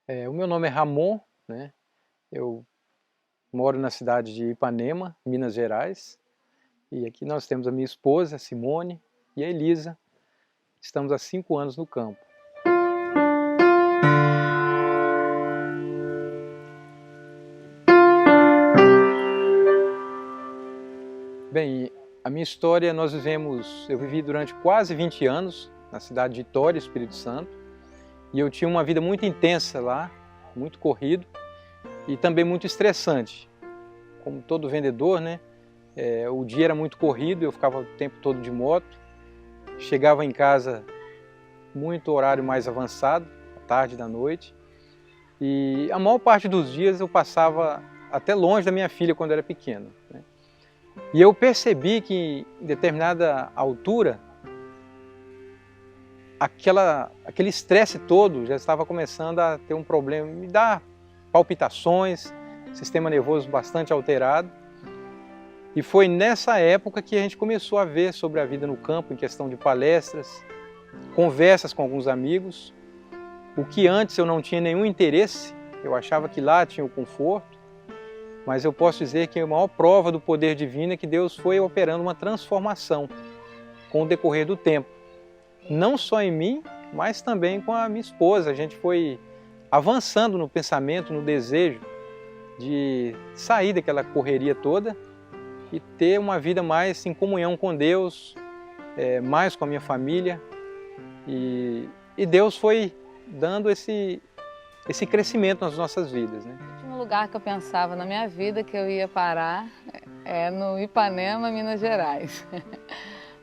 O meu nome é Ramon, né? Eu moro na cidade de Ipanema, Minas Gerais, e aqui nós temos a minha esposa, Simone, e a Elisa. Estamos há 5 anos no campo. Bem, a minha história, eu vivi durante quase 20 anos na cidade de Itória, Espírito Santo, e eu tinha uma vida muito intensa lá, muito corrido e também muito estressante. Como todo vendedor, né? O dia era muito corrido, eu ficava o tempo todo de moto, chegava em casa muito horário mais avançado, à tarde da noite, e a maior parte dos dias eu passava até longe da minha filha quando era pequena, né? E eu percebi que em determinada altura, aquele estresse todo já estava começando a ter um problema, me dar palpitações, sistema nervoso bastante alterado. E foi nessa época que a gente começou a ver sobre a vida no campo, em questão de palestras, conversas com alguns amigos, o que antes eu não tinha nenhum interesse, eu achava que lá tinha o conforto, mas eu posso dizer que a maior prova do poder divino é que Deus foi operando uma transformação com o decorrer do tempo. Não só em mim, mas também com a minha esposa. A gente foi avançando no pensamento, no desejo de sair daquela correria toda e ter uma vida mais em comunhão com Deus, mais com a minha família. E Deus foi dando esse crescimento nas nossas vidas, né? O último lugar que eu pensava na minha vida que eu ia parar é no Ipanema, Minas Gerais.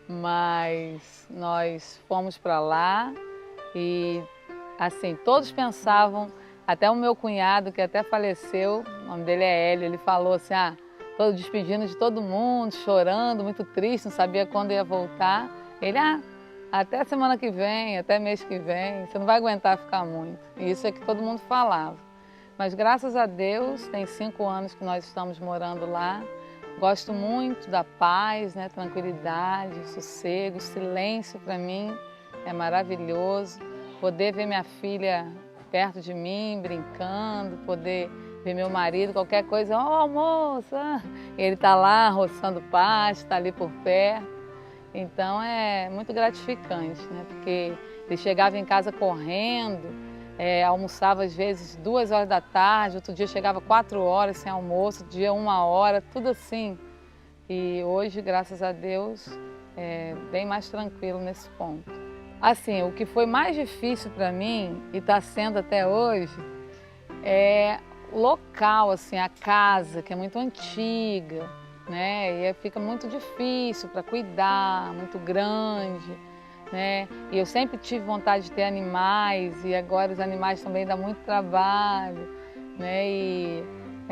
Mas nós fomos para lá e, assim, todos pensavam, até o meu cunhado, que até faleceu, o nome dele é Hélio, ele falou assim, todo despedindo de todo mundo, chorando, muito triste, não sabia quando ia voltar. Ele, até semana que vem, até mês que vem, você não vai aguentar ficar muito. E isso é que todo mundo falava. Mas graças a Deus, tem 5 anos que nós estamos morando lá. Gosto muito da paz, né, tranquilidade, sossego, silêncio para mim é maravilhoso. Poder ver minha filha perto de mim, brincando, poder ver meu marido, qualquer coisa, almoço, ele está lá roçando pasto, está ali por perto. Então é muito gratificante, né? Porque ele chegava em casa correndo, almoçava às vezes 2 horas da tarde, outro dia chegava 4 horas sem almoço, outro dia 1 hora, tudo assim. E hoje, graças a Deus, é bem mais tranquilo nesse ponto. Assim, o que foi mais difícil para mim, e está sendo até hoje, é o local, assim, a casa, que é muito antiga, né? E fica muito difícil para cuidar, muito grande, né? E eu sempre tive vontade de ter animais e agora os animais também dão muito trabalho, né? E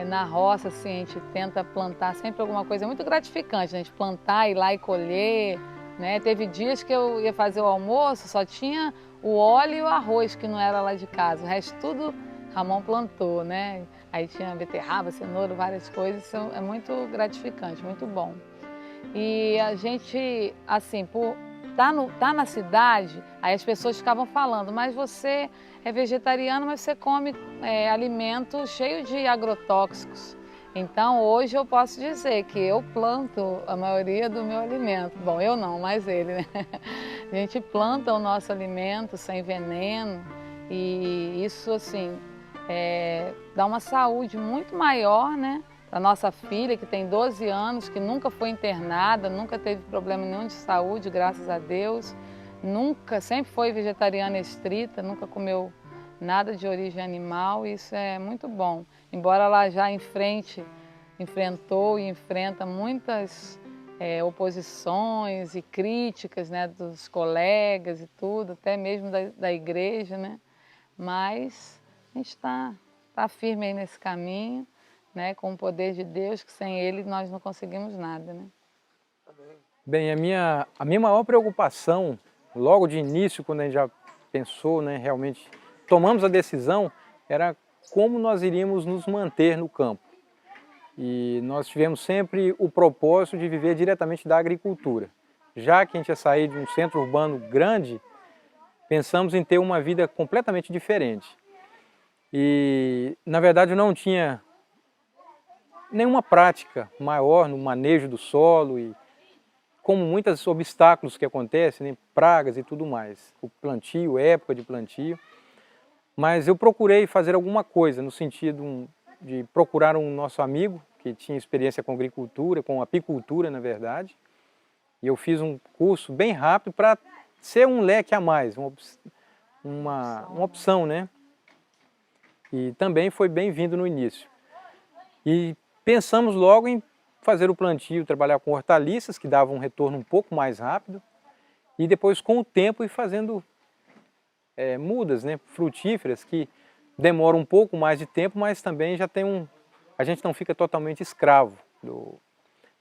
na roça, assim, a gente tenta plantar sempre alguma coisa, é muito gratificante, né? A gente plantar, ir lá e colher, né? Teve dias que eu ia fazer o almoço, só tinha o óleo e o arroz que não era lá de casa, o resto tudo Ramon plantou, né? Aí tinha beterraba, cenoura, várias coisas, isso é muito gratificante, muito bom. E a gente, assim, por tá na cidade, aí as pessoas ficavam falando, mas você é vegetariano, mas você come alimento cheio de agrotóxicos. Então hoje eu posso dizer que eu planto a maioria do meu alimento. Bom, eu não, mas ele, né? A gente planta o nosso alimento sem veneno e isso, assim, dá uma saúde muito maior, né? Da nossa filha, que tem 12 anos, que nunca foi internada, nunca teve problema nenhum de saúde, graças a Deus. Nunca, sempre foi vegetariana estrita, nunca comeu nada de origem animal, e isso é muito bom. Embora ela já enfrentou e enfrenta muitas oposições e críticas, né, dos colegas e tudo, até mesmo da igreja, né? Mas a gente tá firme aí nesse caminho, né, com o poder de Deus, que sem Ele nós não conseguimos nada, né? Bem, a minha maior preocupação, logo de início, quando a gente já pensou, né, realmente tomamos a decisão, era como nós iríamos nos manter no campo. E nós tivemos sempre o propósito de viver diretamente da agricultura. Já que a gente ia sair de um centro urbano grande, pensamos em ter uma vida completamente diferente. E, na verdade, eu não tinha nenhuma prática maior no manejo do solo e como muitos obstáculos que acontecem, né, pragas e tudo mais, o plantio, época de plantio, mas eu procurei fazer alguma coisa no sentido de procurar um nosso amigo que tinha experiência com agricultura, com apicultura na verdade, e eu fiz um curso bem rápido para ser um leque a mais, uma opção, né? E também foi bem-vindo no início. E pensamos logo em fazer o plantio, trabalhar com hortaliças, que davam um retorno um pouco mais rápido, e depois com o tempo ir fazendo mudas, né, frutíferas, que demoram um pouco mais de tempo, mas também já tem a gente não fica totalmente escravo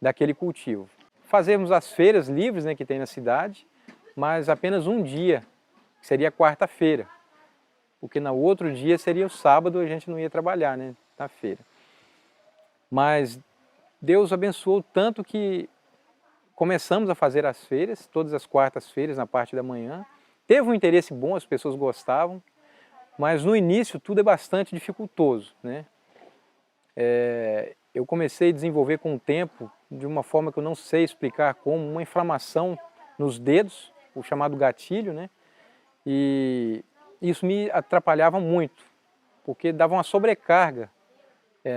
daquele cultivo. Fazemos as feiras livres, né, que tem na cidade, mas apenas um dia, que seria quarta-feira, porque no outro dia seria o sábado, a gente não ia trabalhar, né, na feira. Mas Deus abençoou tanto que começamos a fazer as feiras, todas as quartas-feiras, na parte da manhã. Teve um interesse bom, as pessoas gostavam, mas no início tudo é bastante dificultoso, né? Eu comecei a desenvolver com o tempo, de uma forma que eu não sei explicar como, uma inflamação nos dedos, o chamado gatilho, né? E isso me atrapalhava muito, porque dava uma sobrecarga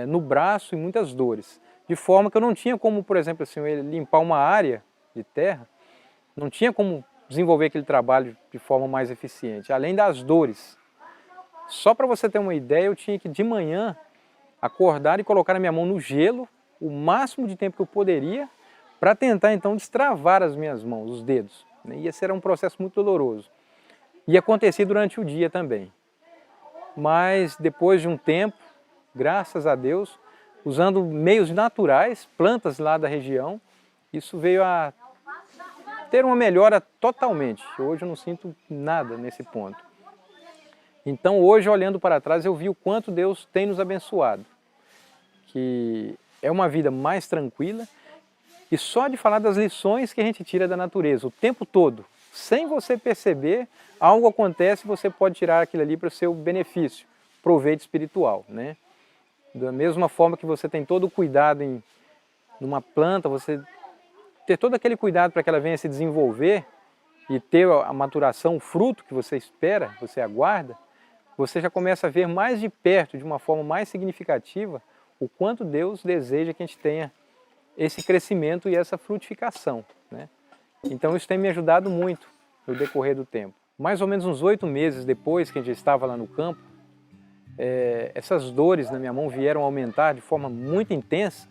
no braço e muitas dores. De forma que eu não tinha como, por exemplo, assim, limpar uma área de terra, não tinha como desenvolver aquele trabalho de forma mais eficiente, além das dores. Só para você ter uma ideia, eu tinha que de manhã acordar e colocar a minha mão no gelo, o máximo de tempo que eu poderia, para tentar então destravar as minhas mãos, os dedos. E esse era um processo muito doloroso. E acontecia durante o dia também. Mas depois de um tempo, graças a Deus, usando meios naturais, plantas lá da região, isso veio a ter uma melhora totalmente. Hoje eu não sinto nada nesse ponto. Então hoje, olhando para trás, eu vi o quanto Deus tem nos abençoado. Que é uma vida mais tranquila e só de falar das lições que a gente tira da natureza o tempo todo, sem você perceber, algo acontece e você pode tirar aquilo ali para o seu benefício, proveito espiritual, né? Da mesma forma que você tem todo o cuidado numa planta, você ter todo aquele cuidado para que ela venha se desenvolver e ter a maturação, o fruto que você espera, você aguarda, você já começa a ver mais de perto, de uma forma mais significativa, o quanto Deus deseja que a gente tenha esse crescimento e essa frutificação, né? Então isso tem me ajudado muito no decorrer do tempo. Mais ou menos uns 8 meses depois que a gente estava lá no campo, essas dores na minha mão vieram a aumentar de forma muito intensa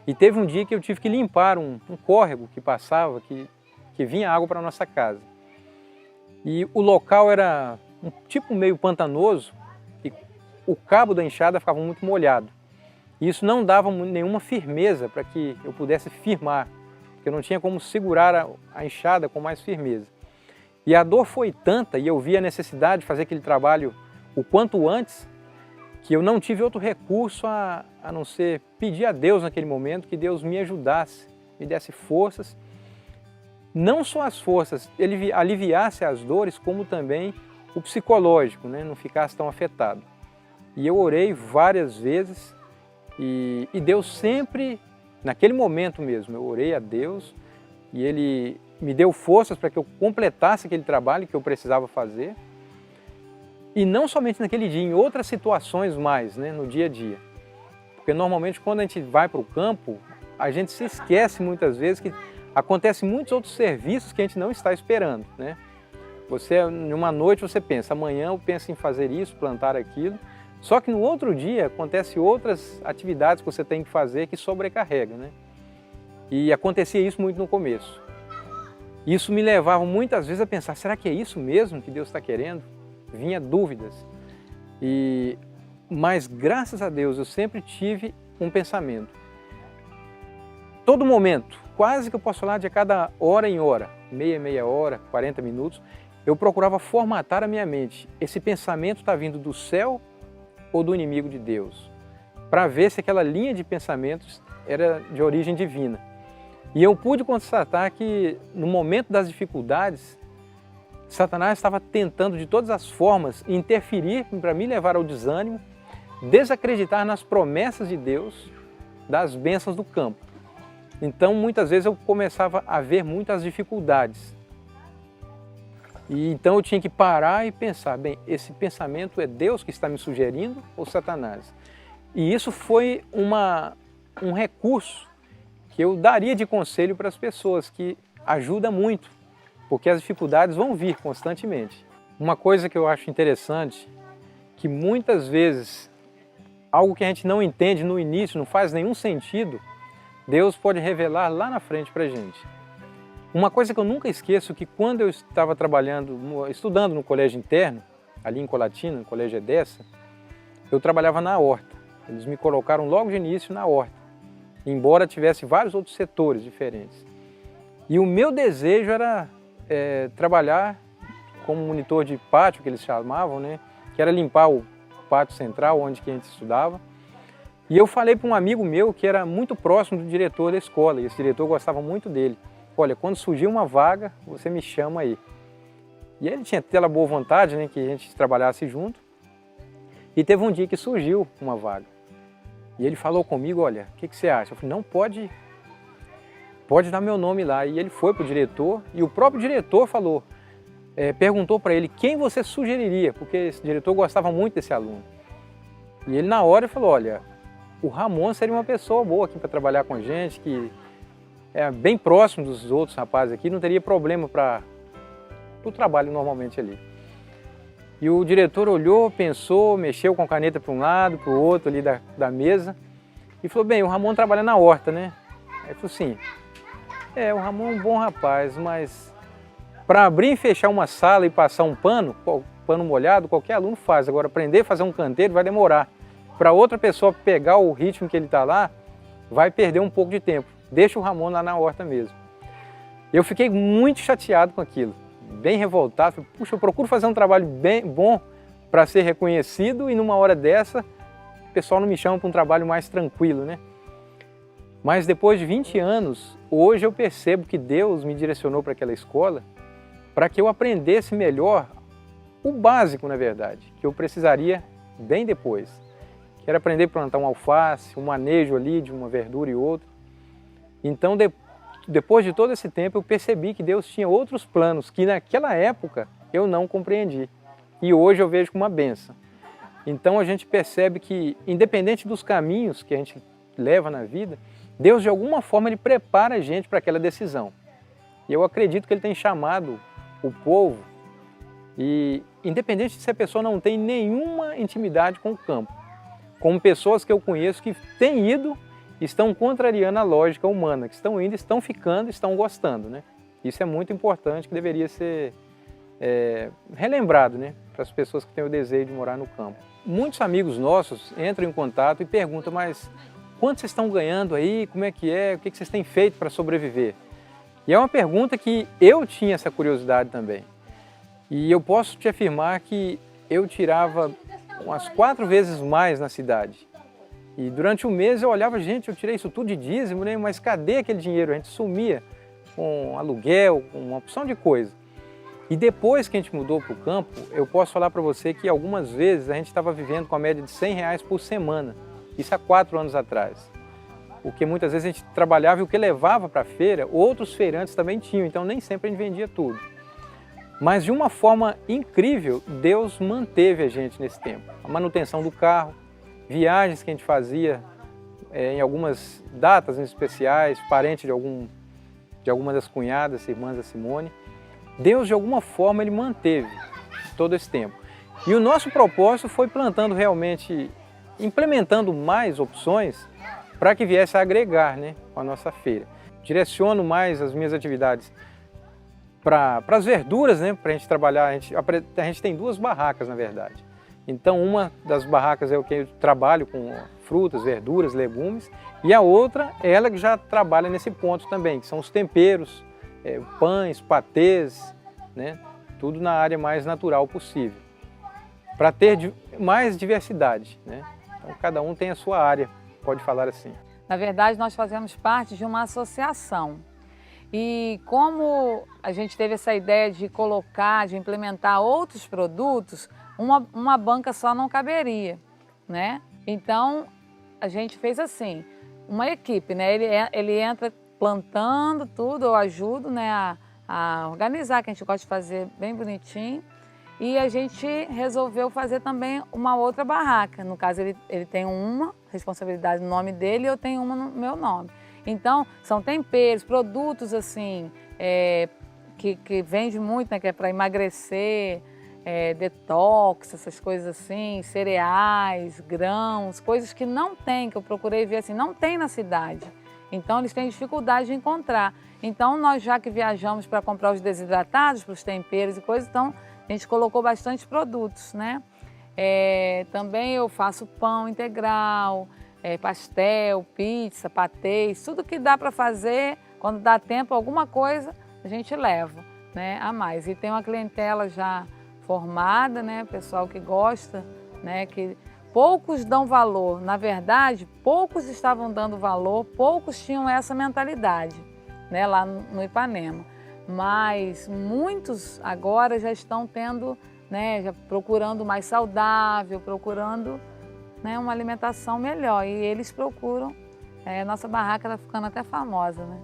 e teve um dia que eu tive que limpar um córrego que passava, que vinha água para a nossa casa. E o local era um tipo meio pantanoso e o cabo da enxada ficava muito molhado. E isso não dava nenhuma firmeza para que eu pudesse firmar, porque eu não tinha como segurar a enxada com mais firmeza. E a dor foi tanta e eu vi a necessidade de fazer aquele trabalho o quanto antes, que eu não tive outro recurso a não ser pedir a Deus naquele momento que Deus me ajudasse, me desse forças, não só as forças, ele aliviasse as dores, como também o psicológico, né, não ficasse tão afetado. E eu orei várias vezes e Deus sempre, naquele momento mesmo, eu orei a Deus e Ele me deu forças para que eu completasse aquele trabalho que eu precisava fazer. E não somente naquele dia, em outras situações mais, né, no dia a dia. Porque normalmente quando a gente vai para o campo, a gente se esquece muitas vezes que acontecem muitos outros serviços que a gente não está esperando, né? Numa noite você pensa, amanhã eu penso em fazer isso, plantar aquilo, só que no outro dia acontecem outras atividades que você tem que fazer que sobrecarrega, né? E acontecia isso muito no começo. Isso me levava muitas vezes a pensar, será que é isso mesmo que Deus está querendo? Vinha dúvidas. Mas graças a Deus eu sempre tive um pensamento. Todo momento, quase que eu posso falar de cada hora em hora, meia hora, 40 minutos, eu procurava formatar a minha mente. Esse pensamento está vindo do céu ou do inimigo de Deus? Para ver se aquela linha de pensamentos era de origem divina. E eu pude constatar que no momento das dificuldades, Satanás estava tentando de todas as formas interferir para me levar ao desânimo, desacreditar nas promessas de Deus, das bênçãos do campo. Então, muitas vezes eu começava a ver muitas dificuldades. E então eu tinha que parar e pensar, bem, esse pensamento é Deus que está me sugerindo ou Satanás? E isso foi um recurso que eu daria de conselho para as pessoas, que ajuda muito, porque as dificuldades vão vir constantemente. Uma coisa que eu acho interessante, que muitas vezes algo que a gente não entende no início, não faz nenhum sentido, Deus pode revelar lá na frente para a gente. Uma coisa que eu nunca esqueço, que quando eu estava estudando no colégio interno, ali em Colatina, no colégio Edessa, eu trabalhava na horta. Eles me colocaram logo de início na horta, embora tivesse vários outros setores diferentes. E o meu desejo era trabalhar como monitor de pátio, que eles chamavam, né? Que era limpar o pátio central, onde que a gente estudava. E eu falei para um amigo meu que era muito próximo do diretor da escola, e esse diretor gostava muito dele. Olha, quando surgir uma vaga, você me chama aí. E ele tinha aquela boa vontade, né, que a gente trabalhasse junto. E teve um dia que surgiu uma vaga. E ele falou comigo, olha, o que você acha? Eu falei, não, pode dar meu nome lá. E ele foi para o diretor, e o próprio diretor falou, perguntou para ele quem você sugeriria, porque esse diretor gostava muito desse aluno. E ele na hora falou, olha, o Ramon seria uma pessoa boa aqui para trabalhar com a gente, que é bem próximo dos outros rapazes aqui, não teria problema para o trabalho normalmente ali. E o diretor olhou, pensou, mexeu com a caneta para um lado, para o outro ali da mesa e falou, bem, o Ramon trabalha na horta, né? Aí falou assim, o Ramon é um bom rapaz, mas para abrir e fechar uma sala e passar um pano molhado, qualquer aluno faz. Agora, aprender a fazer um canteiro vai demorar. Para outra pessoa pegar o ritmo que ele está lá, vai perder um pouco de tempo. Deixa o Ramon lá na horta mesmo. Eu fiquei muito chateado com aquilo, bem revoltado. Falei, puxa, eu procuro fazer um trabalho bem bom para ser reconhecido e numa hora dessa, o pessoal não me chama para um trabalho mais tranquilo, né? Mas depois de 20 anos, hoje eu percebo que Deus me direcionou para aquela escola para que eu aprendesse melhor o básico, na verdade, que eu precisaria bem depois. Que era aprender a plantar um alface, um manejo ali de uma verdura e outra. Então, depois de todo esse tempo, eu percebi que Deus tinha outros planos que naquela época eu não compreendi. E hoje eu vejo como uma bênção. Então a gente percebe que, independente dos caminhos que a gente leva na vida, Deus de alguma forma ele prepara a gente para aquela decisão. E eu acredito que Ele tem chamado o povo, e independente se a pessoa não tem nenhuma intimidade com o campo, como pessoas que eu conheço que têm ido, estão contrariando a lógica humana, que estão indo, estão ficando, estão gostando, né? Isso é muito importante, que deveria ser relembrado, né? Para as pessoas que têm o desejo de morar no campo. Muitos amigos nossos entram em contato e perguntam, mas quanto vocês estão ganhando aí? Como é? O que vocês têm feito para sobreviver? E é uma pergunta que eu tinha essa curiosidade também. E eu posso te afirmar que eu tirava umas 4 vezes mais na cidade. E durante um mês eu olhava, gente, eu tirei isso tudo de dízimo, né? Mas cadê aquele dinheiro? A gente sumia com aluguel, com uma opção de coisa. E depois que a gente mudou para o campo, eu posso falar para você que algumas vezes a gente estava vivendo com a média de R$100 por semana. Isso há 4 anos atrás. Porque muitas vezes a gente trabalhava e o que levava para a feira, outros feirantes também tinham, então nem sempre a gente vendia tudo. Mas de uma forma incrível, Deus manteve a gente nesse tempo. A manutenção do carro, viagens que a gente fazia em algumas datas especiais, parente de alguma das cunhadas, irmãs da Simone. Deus, de alguma forma, Ele manteve todo esse tempo. E o nosso propósito foi plantando realmente, implementando mais opções para que viesse a agregar, né, com a nossa feira. Direciono mais as minhas atividades para as verduras, né, para a gente trabalhar. A gente tem 2 barracas, na verdade. Então, uma das barracas é o que eu trabalho com frutas, verduras, legumes, e a outra é ela que já trabalha nesse ponto também, que são os temperos, pães, patês, né, tudo na área mais natural possível, para ter mais diversidade, né? Então, cada um tem a sua área, pode falar assim. Na verdade, nós fazemos parte de uma associação. E como a gente teve essa ideia de colocar, de implementar outros produtos, uma banca só não caberia, né? Então, a gente fez assim, uma equipe, né? Ele entra plantando tudo, eu ajudo, né, a organizar, que a gente gosta de fazer bem bonitinho. E a gente resolveu fazer também uma outra barraca. No caso, ele tem uma responsabilidade no nome dele e eu tenho uma no meu nome. Então, são temperos, produtos assim, que vende muito, né, que é para emagrecer, detox, essas coisas assim, cereais, grãos, coisas que não tem, que eu procurei ver assim, não tem na cidade. Então, eles têm dificuldade de encontrar. Então, nós já que viajamos para comprar os desidratados, para os temperos e coisas, então a gente colocou bastante produtos, né? Também eu faço pão integral, pastel, pizza, patês, tudo que dá para fazer, quando dá tempo, alguma coisa, a gente leva, né, a mais. E tem uma clientela já formada, né, pessoal que gosta, né, que poucos dão valor. Na verdade, poucos estavam dando valor, poucos tinham essa mentalidade, né, lá no Ipanema. Mas muitos agora já estão tendo, né, já procurando mais saudável, procurando, né, uma alimentação melhor. E eles procuram, nossa barraca está ficando até famosa, né?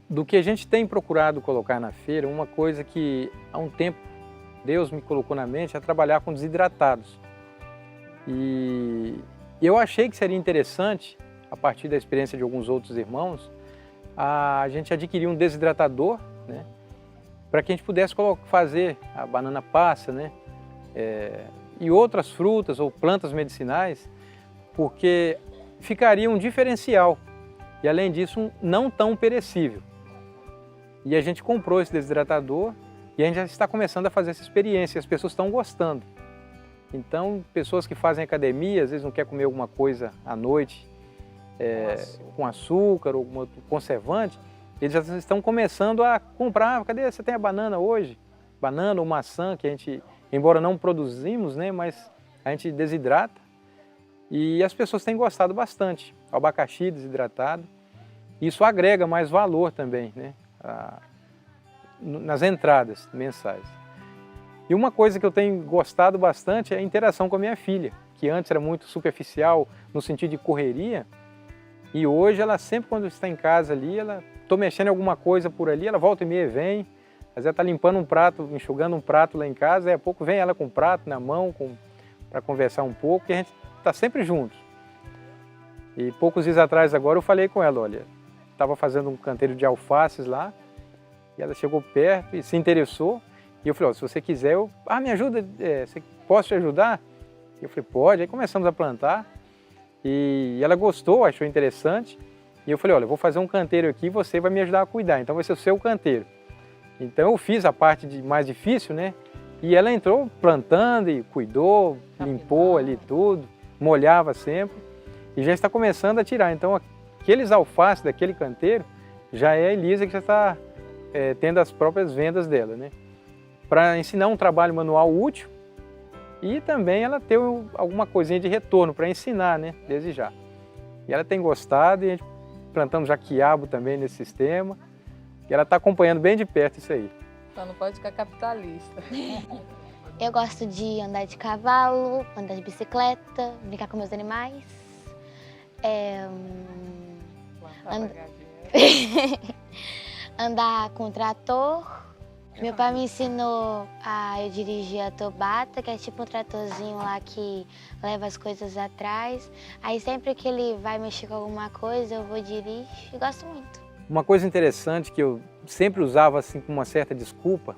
Do que a gente tem procurado colocar na feira, uma coisa que há um tempo Deus me colocou na mente é trabalhar com desidratados. E eu achei que seria interessante, a partir da experiência de alguns outros irmãos, a gente adquirir um desidratador, né, para que a gente pudesse fazer a banana passa, né, e outras frutas ou plantas medicinais, porque ficaria um diferencial e, além disso, não tão perecível. E a gente comprou esse desidratador e a gente já está começando a fazer essa experiência, e as pessoas estão gostando. Então, pessoas que fazem academia, às vezes não quer comer alguma coisa à noite, com açúcar ou algum outro conservante, eles já estão começando a comprar. Cadê? Você tem a banana hoje? Banana ou maçã, que a gente, embora não produzimos, né, mas a gente desidrata. E as pessoas têm gostado bastante. O abacaxi desidratado. Isso agrega mais valor também, né, nas entradas mensais. E uma coisa que eu tenho gostado bastante é a interação com a minha filha, que antes era muito superficial no sentido de correria. E hoje ela sempre, quando está em casa ali, estou mexendo em alguma coisa por ali, ela volta e meia vem, às vezes está limpando um prato, enxugando um prato lá em casa, e a pouco vem ela com o prato na mão para conversar um pouco, e a gente está sempre juntos. E poucos dias atrás agora eu falei com ela, olha, estava fazendo um canteiro de alfaces lá, e ela chegou perto e se interessou, e eu falei, ó, se você quiser, me ajuda, posso te ajudar? E eu falei, pode, aí começamos a plantar. E ela gostou, achou interessante. E eu falei, olha, eu vou fazer um canteiro aqui e você vai me ajudar a cuidar. Então vai ser o seu canteiro. Então eu fiz a parte mais difícil, né? E ela entrou plantando e cuidou, limpou ali tudo, molhava sempre. E já está começando a tirar. Então aqueles alfaces daquele canteiro, já é a Elisa que já está tendo as próprias vendas dela, né? Para ensinar um trabalho manual útil. E também ela ter alguma coisinha de retorno para ensinar, né, desde já. E ela tem gostado e a gente plantamos já quiabo também nesse sistema. E ela está acompanhando bem de perto isso aí. Só não pode ficar capitalista. Eu gosto de andar de cavalo, andar de bicicleta, brincar com meus animais. Andar com trator. Meu pai me ensinou eu dirigir a tobata, que é tipo um tratorzinho lá que leva as coisas atrás. Aí sempre que ele vai mexer com alguma coisa, eu vou dirigir e gosto muito. Uma coisa interessante que eu sempre usava assim com uma certa desculpa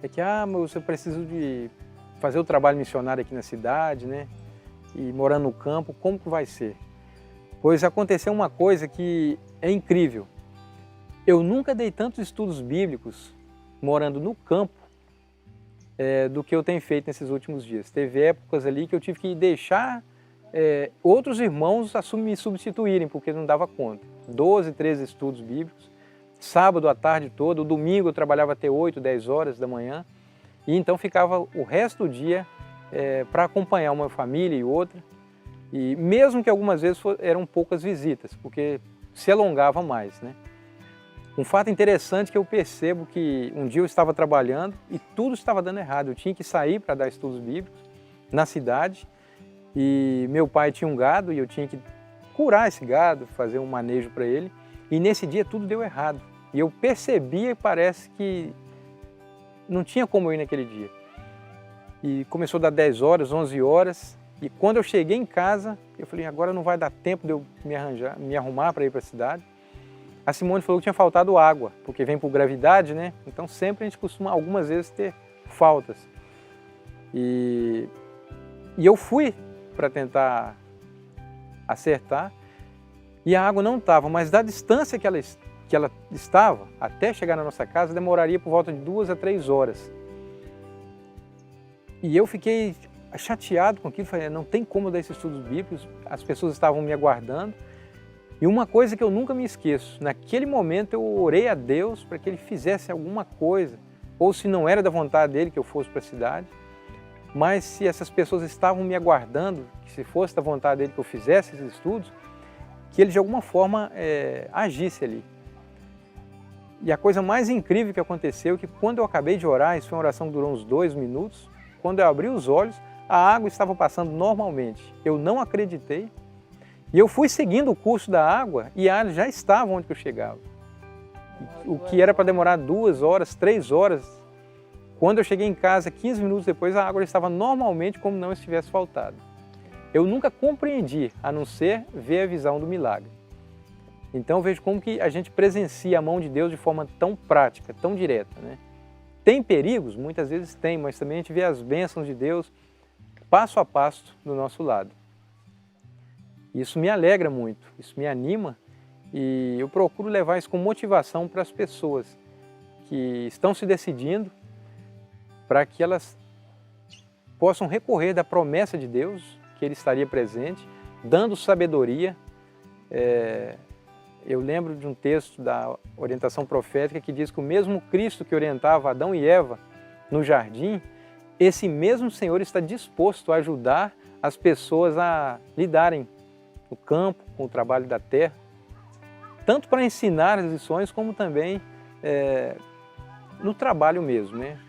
é que, mas eu preciso de fazer o trabalho missionário aqui na cidade, né? E morando no campo, como que vai ser? Pois aconteceu uma coisa que é incrível. Eu nunca dei tantos estudos bíblicos morando no campo do que eu tenho feito nesses últimos dias. Teve épocas ali que eu tive que deixar outros irmãos me substituírem, porque não dava conta. 12, 13 estudos bíblicos, sábado à tarde toda, o domingo eu trabalhava até 8, 10 horas da manhã, e então ficava o resto do dia para acompanhar uma família e outra, e mesmo que algumas vezes eram poucas visitas, porque se alongava mais, né? Um fato interessante que eu percebo que um dia eu estava trabalhando e tudo estava dando errado. Eu tinha que sair para dar estudos bíblicos na cidade e meu pai tinha um gado e eu tinha que curar esse gado, fazer um manejo para ele. E nesse dia tudo deu errado. E eu percebia, parece que não tinha como eu ir naquele dia. E começou a dar 10 horas, 11 horas. E quando eu cheguei em casa, eu falei, agora não vai dar tempo de eu me arrumar para ir para a cidade. A Simone falou que tinha faltado água, porque vem por gravidade, né? Então sempre a gente costuma, algumas vezes, ter faltas. E eu fui para tentar acertar e a água não estava, mas da distância que ela estava, até chegar na nossa casa, demoraria por volta de 2 a 3 horas. E eu fiquei chateado com aquilo, falei, não tem como dar esses estudos bíblicos, as pessoas estavam me aguardando. E uma coisa que eu nunca me esqueço, naquele momento eu orei a Deus para que Ele fizesse alguma coisa, ou se não era da vontade dEle que eu fosse para a cidade, mas se essas pessoas estavam me aguardando, que se fosse da vontade dEle que eu fizesse esses estudos, que Ele de alguma forma agisse ali. E a coisa mais incrível que aconteceu é que quando eu acabei de orar, isso foi uma oração que durou uns 2 minutos, quando eu abri os olhos, a água estava passando normalmente. Eu não acreditei. E eu fui seguindo o curso da água e a água já estava onde eu chegava. O que era para demorar 2 horas, 3 horas, quando eu cheguei em casa, 15 minutos depois, a água estava normalmente como não estivesse faltado. Eu nunca compreendi, a não ser ver a visão do milagre. Então eu vejo como que a gente presencia a mão de Deus de forma tão prática, tão direta, né? Tem perigos? Muitas vezes tem, mas também a gente vê as bênçãos de Deus passo a passo do nosso lado. Isso me alegra muito, isso me anima e eu procuro levar isso com motivação para as pessoas que estão se decidindo para que elas possam recorrer da promessa de Deus, que Ele estaria presente, dando sabedoria. Eu lembro de um texto da orientação profética que diz que o mesmo Cristo que orientava Adão e Eva no jardim, esse mesmo Senhor está disposto a ajudar as pessoas a lidarem no campo, com o trabalho da terra, tanto para ensinar as lições, como também no trabalho mesmo, né?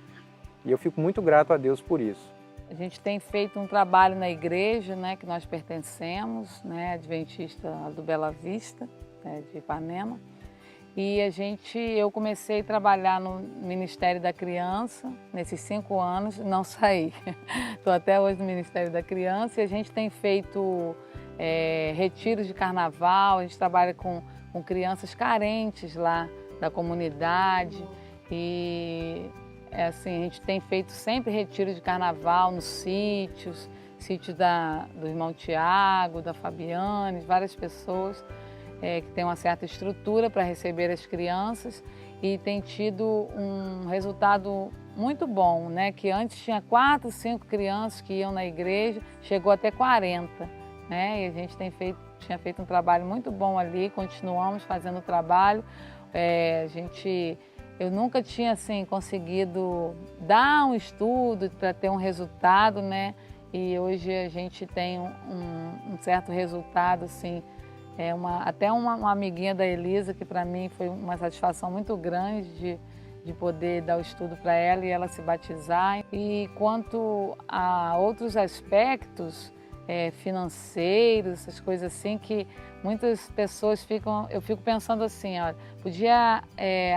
E eu fico muito grato a Deus por isso. A gente tem feito um trabalho na igreja, né, que nós pertencemos, né, Adventista do Bela Vista, né, de Ipanema, e eu comecei a trabalhar no Ministério da Criança, nesses 5 anos, não saí. Estou até hoje no Ministério da Criança e a gente tem feito retiros de carnaval, a gente trabalha com crianças carentes lá da comunidade e assim, a gente tem feito sempre retiros de carnaval nos sítios do irmão Tiago, da Fabiane, várias pessoas que têm uma certa estrutura para receber as crianças e tem tido um resultado muito bom, né? Que antes tinha 4, 5 crianças que iam na igreja, chegou até 40. Né? E a gente tinha feito um trabalho muito bom ali, continuamos fazendo o trabalho. Eu nunca tinha assim, conseguido dar um estudo para ter um resultado, né? E hoje a gente tem um certo resultado, assim, até uma amiguinha da Elisa, que para mim foi uma satisfação muito grande de poder dar o estudo para ela e ela se batizar. E quanto a outros aspectos, financeiros, essas coisas assim, que muitas pessoas eu fico pensando assim, olha, podia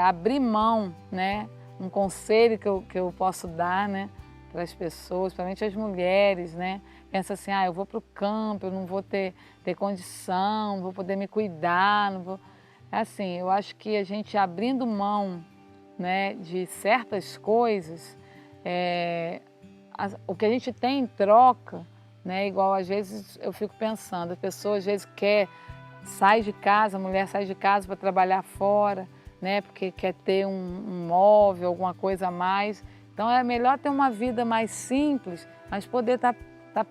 abrir mão, né, um conselho que eu posso dar, né, para as pessoas, principalmente as mulheres, né, pensa assim, eu vou para o campo, eu não vou ter condição, não vou poder me cuidar, não vou... Assim, eu acho que a gente abrindo mão, né, de certas coisas, o que a gente tem em troca, né? Igual às vezes eu fico pensando, a pessoa às vezes sai de casa, a mulher sai de casa para trabalhar fora, né? Porque quer ter um móvel, alguma coisa a mais. Então é melhor ter uma vida mais simples, mas poder estar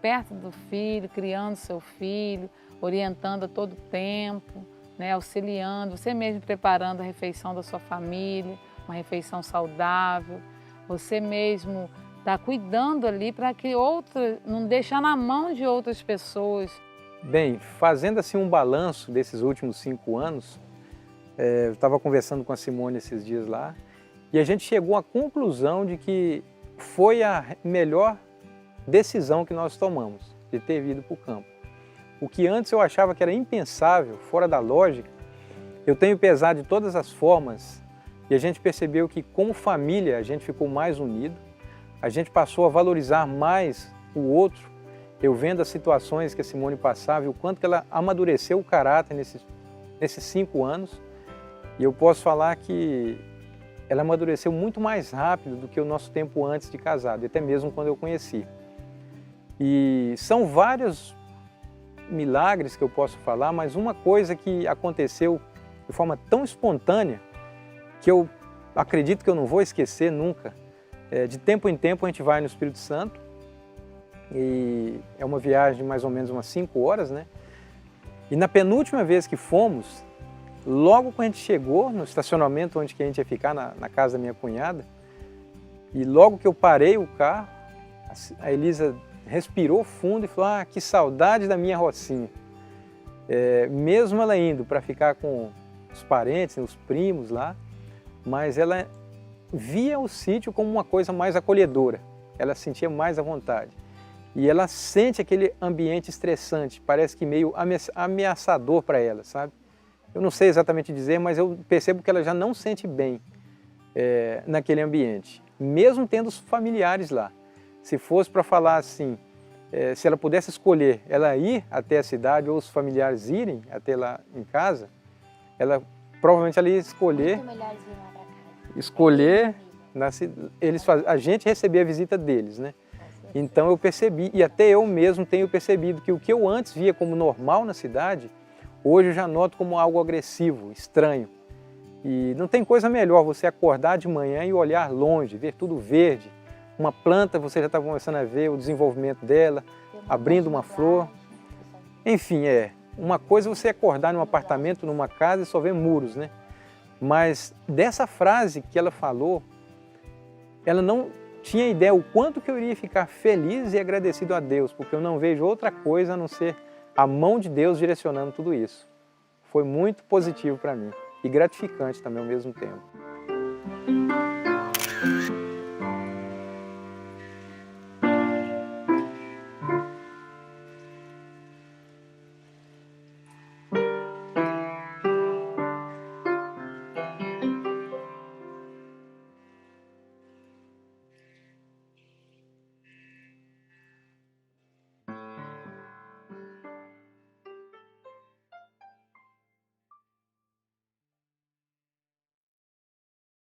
perto do filho, criando seu filho, orientando a todo tempo, né? Auxiliando, você mesmo preparando a refeição da sua família, uma refeição saudável, você mesmo está cuidando ali para que não deixar na mão de outras pessoas. Bem, fazendo assim um balanço desses últimos 5 anos, Eu estava conversando com a Simone esses dias lá e a gente chegou à conclusão de que foi a melhor decisão que nós tomamos, de ter vindo para o campo. O que antes eu achava que era impensável, fora da lógica, eu tenho pesado de todas as formas e a gente percebeu que como família a gente ficou mais unido, a gente passou a valorizar mais o outro. Eu vendo as situações que a Simone passava e o quanto que ela amadureceu o caráter nesses 5 anos. E eu posso falar que ela amadureceu muito mais rápido do que o nosso tempo antes de casado, até mesmo quando eu conheci. E são vários milagres que eu posso falar, mas uma coisa que aconteceu de forma tão espontânea que eu acredito que eu não vou esquecer nunca. De tempo em tempo a gente vai no Espírito Santo e é uma viagem de mais ou menos umas 5 horas, né? E na penúltima vez que fomos, logo quando a gente chegou no estacionamento onde que a gente ia ficar, na casa da minha cunhada, e logo que eu parei o carro, a Elisa respirou fundo e falou: ah, que saudade da minha rocinha. Mesmo ela indo para ficar com os parentes, os primos lá, mas ela via o sítio como uma coisa mais acolhedora, ela sentia mais à vontade. E ela sente aquele ambiente estressante, parece que meio ameaçador para ela, sabe? Eu não sei exatamente dizer, mas eu percebo que ela já não sente bem naquele ambiente, mesmo tendo os familiares lá. Se fosse para falar assim, se ela pudesse escolher ela ir até a cidade ou os familiares irem até lá em casa, ela provavelmente ela ia escolher, Muito melhor ir lá pra casa. escolher a gente receber a visita deles, né? Então eu percebi, e até eu mesmo tenho percebido que o que eu antes via como normal na cidade, hoje eu já noto como algo agressivo, estranho. E não tem coisa melhor você acordar de manhã e olhar longe, ver tudo verde. Uma planta, você já está começando a ver o desenvolvimento dela, abrindo uma flor. Enfim, uma coisa é você acordar num apartamento, numa casa e só ver muros, né? Mas dessa frase que ela falou, ela não tinha ideia o quanto que eu iria ficar feliz e agradecido a Deus, porque eu não vejo outra coisa a não ser a mão de Deus direcionando tudo isso. Foi muito positivo para mim e gratificante também ao mesmo tempo.